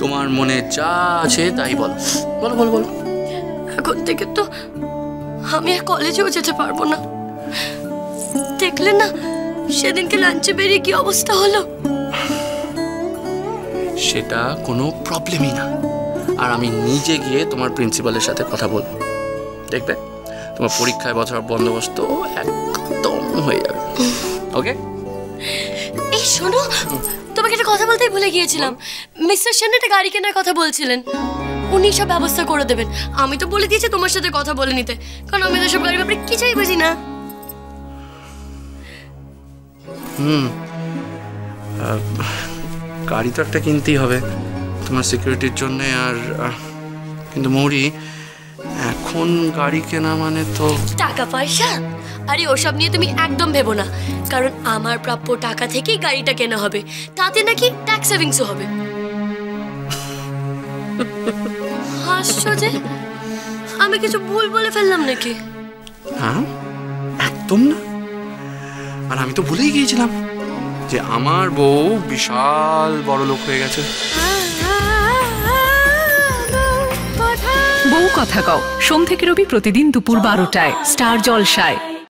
তোমার মনে যা আছে তাই বলো, বলো বলো বলো। এখন থেকে তো আমি আর কলেজেও যেতে পারবো না। দেখলে না সেদিনকে লাঞ্চে বেরিয়ে কি অবস্থা হলো। সেটা কোনো প্রবলেমই না, আর আমি নিজে গিয়ে তোমার প্রিন্সিপালের সাথে কথা বলবো। দেখবে তোমার পরীক্ষায় বসার বন্দোবস্ত একদম হয়ে যাবে। ওকে? এই শোনো, তোমাকে একটা কথা বলতেই ভুলে গিয়েছিলাম। মিস্টার সেন একটা গাড়ি কেনার কথা বলছিলেন, উনি সব ব্যবস্থা করে দেবেন। আমি তো বলে দিয়েছি তোমার সাথে কথা বলে নিতে, কারণ আমি তো সব গাড়ির ব্যাপারে কিছুই বুঝি না। গাড়ি তো একটা কিনতেই হবে তোমার সিকিউরিটির জন্য। আর কিন্তু মৌরি, এখন গাড়ি কেনা মানে তো টাকা পয়সা, আরে ওসব নিয়ে তুমি একদম ভেবো না, কারণ আমার প্রাপ্য টাকা থেকেই গাড়িটা কেনা হবে, তাতে নাকি ট্যাক্স সেভিংসও হবে। হাসছো যে? আমি কিছু ভুল বলে ফেললাম নাকি? হ্যাঁ, একদম না। আর আমি তো ভুলেই গিয়েছিলাম যে আমার বউ বিশাল বড় লোক হয়ে গেছে। বউ কথা কও, সোম থেকে রবি প্রতিদিন দুপুর 12টায় স্টার জলসায়।